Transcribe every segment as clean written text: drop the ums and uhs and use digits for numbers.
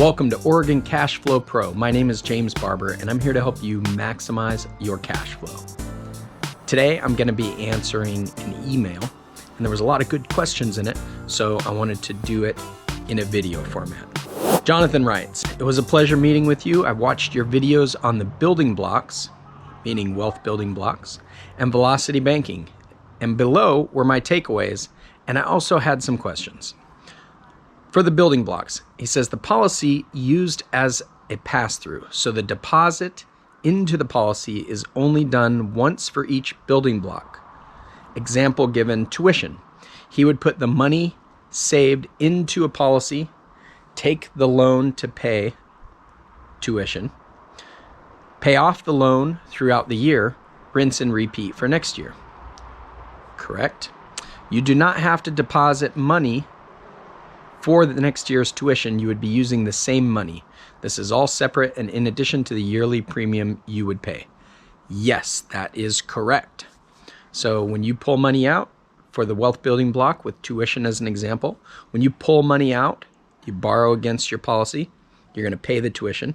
Welcome to Oregon Cash Flow Pro. My name is James Barber, and I'm here to help you maximize your cash flow. Today, I'm going to be answering an email, and there was a lot of good questions in it, so I wanted to do it in a video format. Jonathan writes, "It was a pleasure meeting with you. I watched your videos on the building blocks, meaning wealth building blocks, and velocity banking. And below were my takeaways, and I also had some questions. For the building blocks," he says, "the policy used as a pass-through. So the deposit into the policy is only done once for each building block. Example given, tuition. He would put the money saved into a policy, take the loan to pay tuition, pay off the loan throughout the year, rinse and repeat for next year." Correct. You do not have to deposit money for the next year's tuition. You would be using the same money. This is all separate and in addition to the yearly premium you would pay. Yes, that is correct. So when you pull money out for the wealth building block with tuition as an example, when you pull money out, you borrow against your policy, you're going to pay the tuition.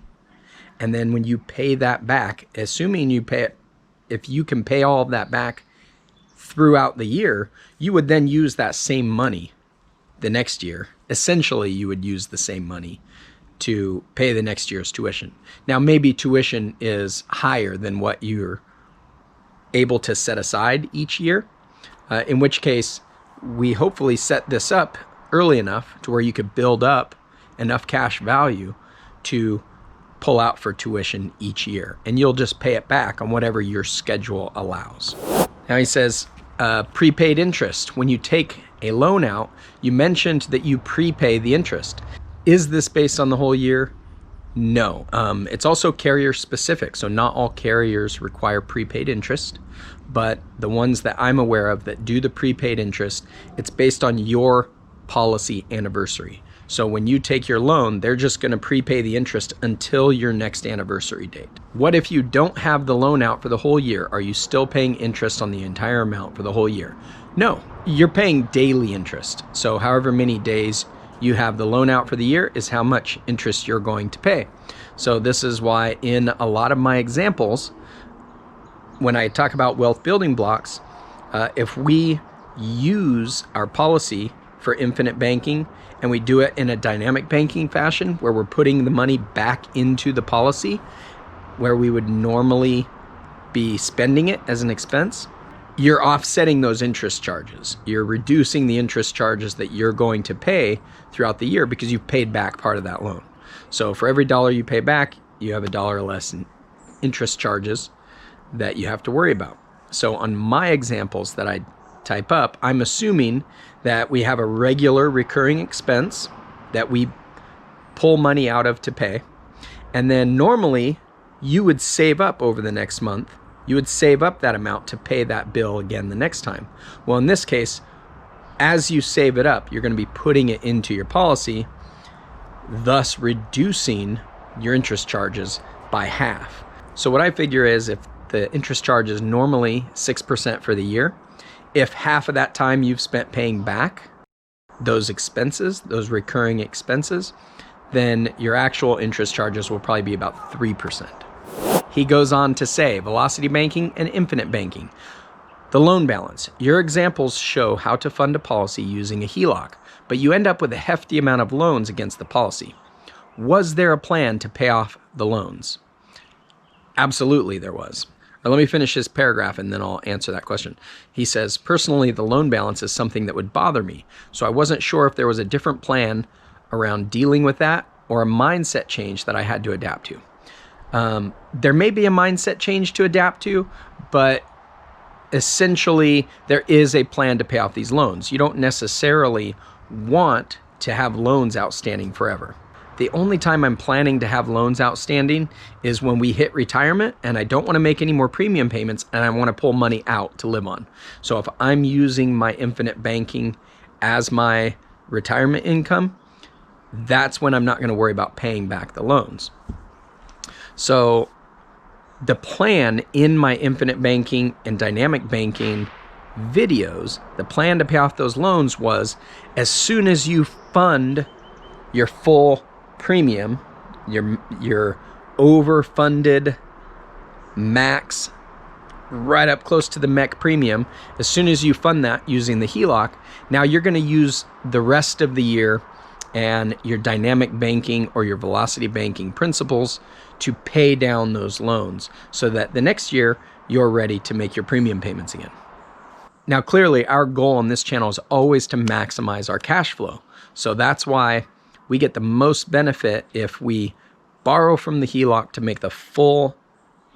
And then when you pay that back, assuming you pay it, if you can pay all of that back throughout the year, you would then use that same money the next year. Essentially, you would use the same money to pay the next year's tuition. Now, maybe tuition is higher than what you're able to set aside each year, in which case we hopefully set this up early enough to where you could build up enough cash value to pull out for tuition each year, and you'll just pay it back on whatever your schedule allows. Now he says, prepaid interest. When you take a loan out, you mentioned that you prepay the interest. Is this based on the whole year? No. It's also carrier specific, so not all carriers require prepaid interest, but the ones that I'm aware of that do the prepaid interest, it's based on your policy anniversary. So when you take your loan, they're just going to prepay the interest until your next anniversary date. What if you don't have the loan out for the whole year? Are you still paying interest on the entire amount for the whole year? No, you're paying daily interest. So however many days you have the loan out for the year is how much interest you're going to pay. So this is why in a lot of my examples, when I talk about wealth building blocks, if we use our policy for infinite banking and we do it in a dynamic banking fashion where we're putting the money back into the policy where we would normally be spending it as an expense, you're offsetting those interest charges. You're reducing the interest charges that you're going to pay throughout the year because you've paid back part of that loan. So for every dollar you pay back, you have $1 less in interest charges that you have to worry about. So on my examples that I type up, I'm assuming that we have a regular recurring expense that we pull money out of to pay. And then normally you would save up over the next month. You would save up that amount to pay that bill again the next time. Well, in this case, as you save it up, you're going to be putting it into your policy, thus reducing your interest charges by half. So what I figure is if the interest charge is normally 6% for the year, if half of that time you've spent paying back those expenses, those recurring expenses, then your actual interest charges will probably be about 3%. He goes on to say, velocity banking and infinite banking. The loan balance. Your examples show how to fund a policy using a HELOC, but you end up with a hefty amount of loans against the policy. Was there a plan to pay off the loans? Absolutely there was. Now, let me finish his paragraph and then I'll answer that question. He says, personally, the loan balance is something that would bother me, so I wasn't sure if there was a different plan around dealing with that or a mindset change that I had to adapt to. There may be a mindset change to adapt to, but essentially there is a plan to pay off these loans. You don't necessarily want to have loans outstanding forever. The only time I'm planning to have loans outstanding is when we hit retirement and I don't want to make any more premium payments and I want to pull money out to live on. So if I'm using my infinite banking as my retirement income, that's when I'm not going to worry about paying back the loans. So the plan in my infinite banking and dynamic banking videos, the plan to pay off those loans was as soon as you fund your full premium, your overfunded max right up close to the MEC premium, as soon as you fund that using the HELOC, now you're going to use the rest of the year and your dynamic banking or your velocity banking principles to pay down those loans so that the next year you're ready to make your premium payments again. Now, clearly, our goal on this channel is always to maximize our cash flow. So that's why we get the most benefit if we borrow from the HELOC to make the full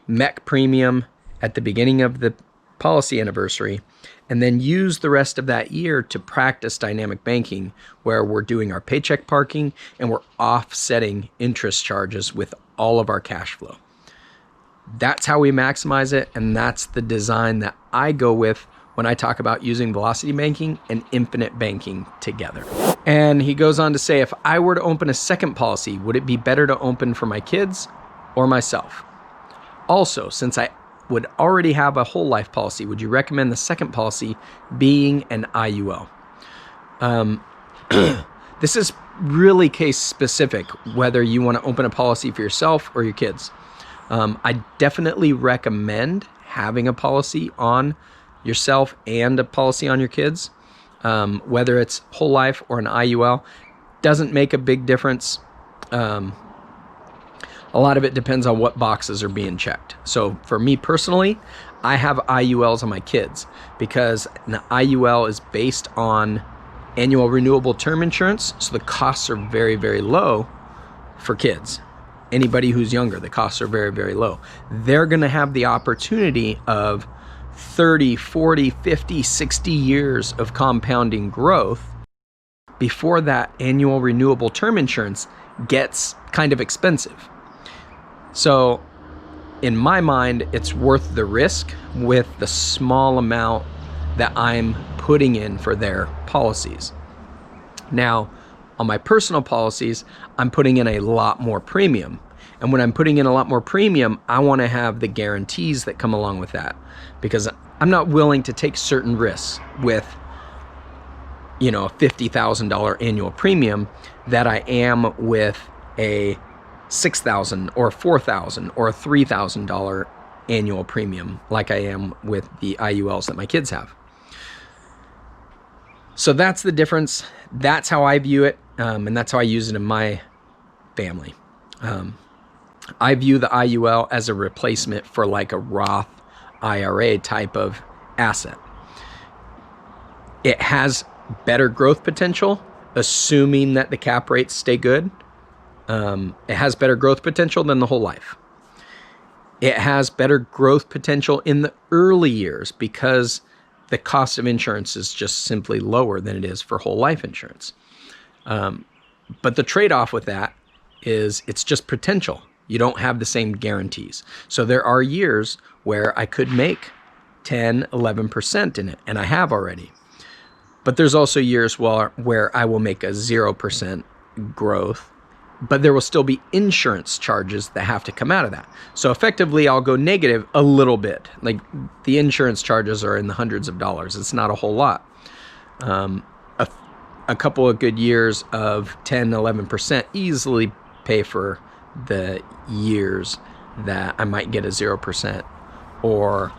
MEC premium at the beginning of the policy anniversary, and then use the rest of that year to practice dynamic banking, where we're doing our paycheck parking and we're offsetting interest charges with all of our cash flow. That's how we maximize it, and that's the design that I go with when I talk about using velocity banking and infinite banking together. And he goes on to say, if I were to open a second policy, would it be better to open for my kids or myself? Also, since I would already have a whole life policy, would you recommend the second policy being an IUL? This is really case specific, whether you want to open a policy for yourself or your kids. I definitely recommend having a policy on yourself and a policy on your kids, whether it's whole life or an IUL. Doesn't make a big difference. A lot of it depends on what boxes are being checked. So for me personally, I have IULs on my kids because an IUL is based on annual renewable term insurance. So the costs are very, very low for kids. Anybody who's younger, the costs are very, very low. They're going to have the opportunity of 30, 40, 50, 60 years of compounding growth before that annual renewable term insurance gets kind of expensive. So in my mind, it's worth the risk with the small amount that I'm putting in for their policies. Now, on my personal policies, I'm putting in a lot more premium. And when I'm putting in a lot more premium, I want to have the guarantees that come along with that, because I'm not willing to take certain risks with, a $50,000 annual premium that I am with a $6,000 or $4,000 or $3,000 annual premium like I am with the IULs that my kids have. So that's the difference. That's how I view it, and that's how I use it in my family. I view the IUL as a replacement for like a Roth IRA type of asset. It has better growth potential, assuming that the cap rates stay good. It has better growth potential than the whole life. It has better growth potential in the early years because the cost of insurance is just simply lower than it is for whole life insurance. But the trade-off with that is it's just potential. You don't have the same guarantees. So there are years where I could make 10, 11% in it, and I have already. But there's also years where I will make a 0% growth, but there will still be insurance charges that have to come out of that. So effectively, I'll go negative a little bit. Like the insurance charges are in the hundreds of dollars. It's not a whole lot. A couple of good years of 10, 11% easily pay for the years that I might get a 0%, or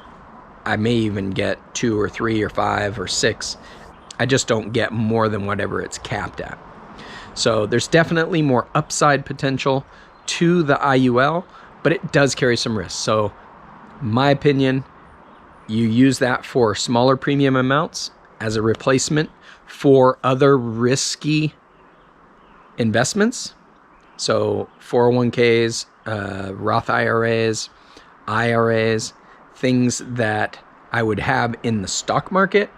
I may even get 2 or 3 or 5 or 6. I just don't get more than whatever it's capped at. So there's definitely more upside potential to the IUL, but it does carry some risk. So my opinion, you use that for smaller premium amounts as a replacement for other risky investments. So 401ks, Roth IRAs, things that I would have in the stock market.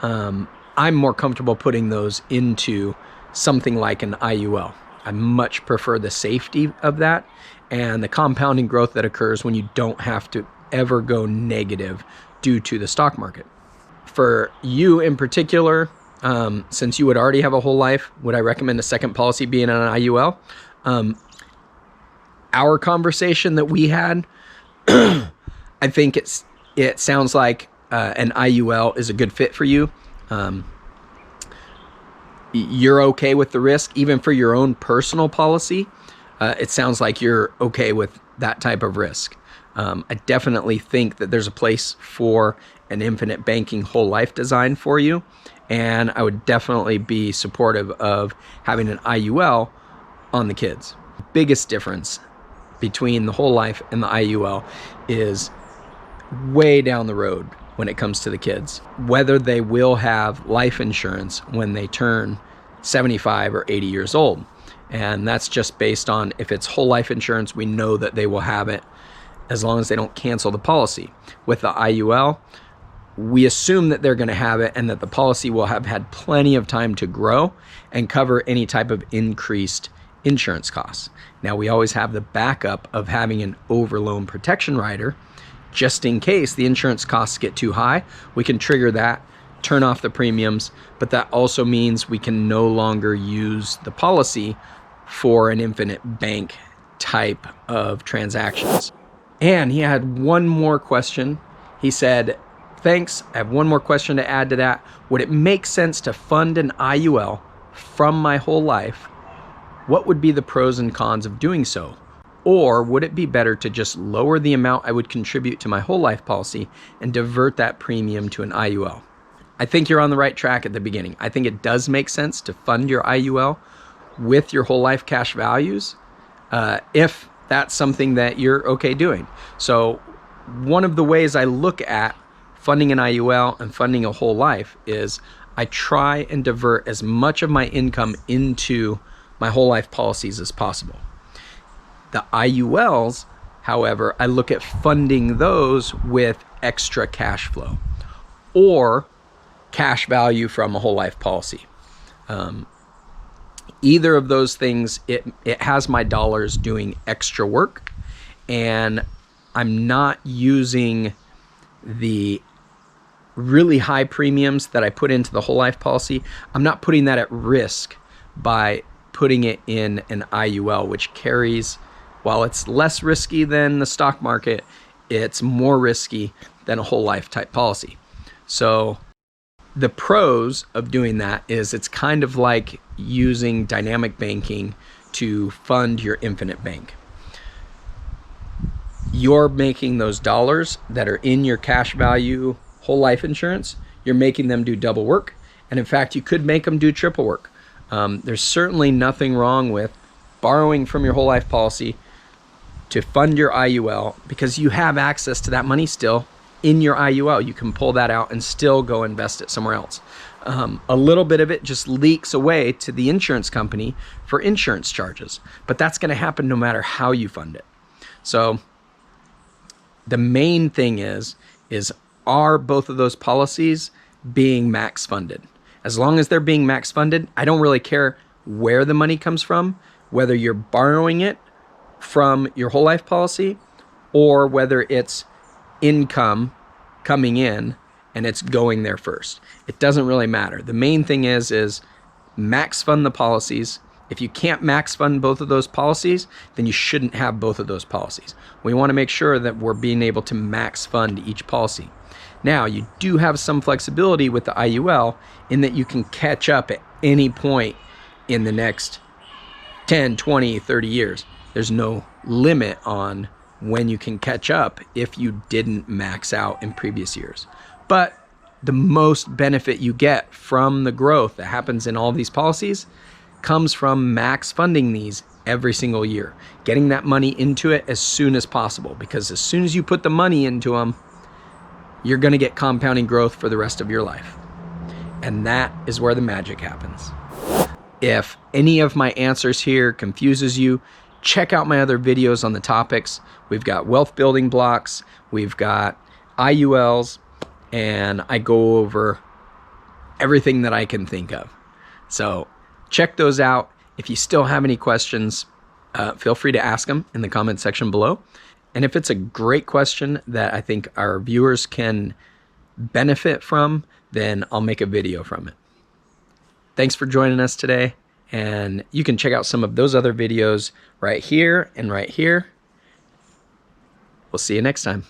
I'm more comfortable putting those into something like an IUL. I much prefer the safety of that and the compounding growth that occurs when you don't have to ever go negative due to the stock market. For you in particular, since you would already have a whole life, would I recommend a second policy being an IUL? Our conversation that we had, I think it sounds like an IUL is a good fit for you. you're okay with the risk, even for your own personal policy. It sounds like you're okay with that type of risk. I definitely think that there's a place for an infinite banking whole life design for you. And I would definitely be supportive of having an IUL on the kids. Biggest difference between the whole life and the IUL is way down the road when it comes to the kids, whether they will have life insurance when they turn 75 or 80 years old. And that's just based on if it's whole life insurance, we know that they will have it as long as they don't cancel the policy. With the IUL, we assume that they're going to have it and that the policy will have had plenty of time to grow and cover any type of increased insurance costs. Now, we always have the backup of having an overloan protection rider just in case the insurance costs get too high. We can trigger that, turn off the premiums, but that also means we can no longer use the policy for an infinite bank type of transactions. And he had one more question. He said, thanks, I have one more question to add to that. Would it make sense to fund an IUL from my whole life? What would be the pros and cons of doing so? Or would it be better to just lower the amount I would contribute to my whole life policy and divert that premium to an IUL? I think you're on the right track at the beginning. I think it does make sense to fund your IUL with your whole life cash values if that's something that you're okay doing. So one of the ways I look at funding an IUL and funding a whole life is I try and divert as much of my income into my whole life policies as possible. The IULs, however, I look at funding those with extra cash flow or cash value from a whole life policy. Either of those things, it has my dollars doing extra work, and I'm not using the really high premiums that I put into the whole life policy. I'm not putting that at risk by putting it in an IUL, which carries, while it's less risky than the stock market, it's more risky than a whole life type policy. So the pros of doing that is it's kind of like using dynamic banking to fund your infinite bank. You're making those dollars that are in your cash value whole life insurance, you're making them do double work. And in fact, you could make them do triple work. There's certainly nothing wrong with borrowing from your whole life policy to fund your IUL because you have access to that money still in your IUL. You can pull that out and still go invest it somewhere else. A little bit of it just leaks away to the insurance company for insurance charges, but that's going to happen no matter how you fund it. So the main thing is are both of those policies being max funded? As long as they're being max funded, I don't really care where the money comes from, whether you're borrowing it from your whole life policy or whether it's income coming in and it's going there first. It doesn't really matter. The main thing is max fund the policies. If you can't max fund both of those policies, then you shouldn't have both of those policies. We want to make sure that we're being able to max fund each policy. Now, you do have some flexibility with the IUL in that you can catch up at any point in the next 10, 20, 30 years. There's no limit on when you can catch up if you didn't max out in previous years. But the most benefit you get from the growth that happens in all these policies comes from max funding these every single year, getting that money into it as soon as possible, because as soon as you put the money into them, you're going to get compounding growth for the rest of your life. And that is where the magic happens. If any of my answers here confuses you, check out my other videos on the topics. We've got wealth building blocks, we've got IULs, and I go over everything that I can think of. So check those out. If you still have any questions, feel free to ask them in the comment section below. And if it's a great question that I think our viewers can benefit from, then I'll make a video from it. Thanks for joining us today. And you can check out some of those other videos right here and right here. We'll see you next time.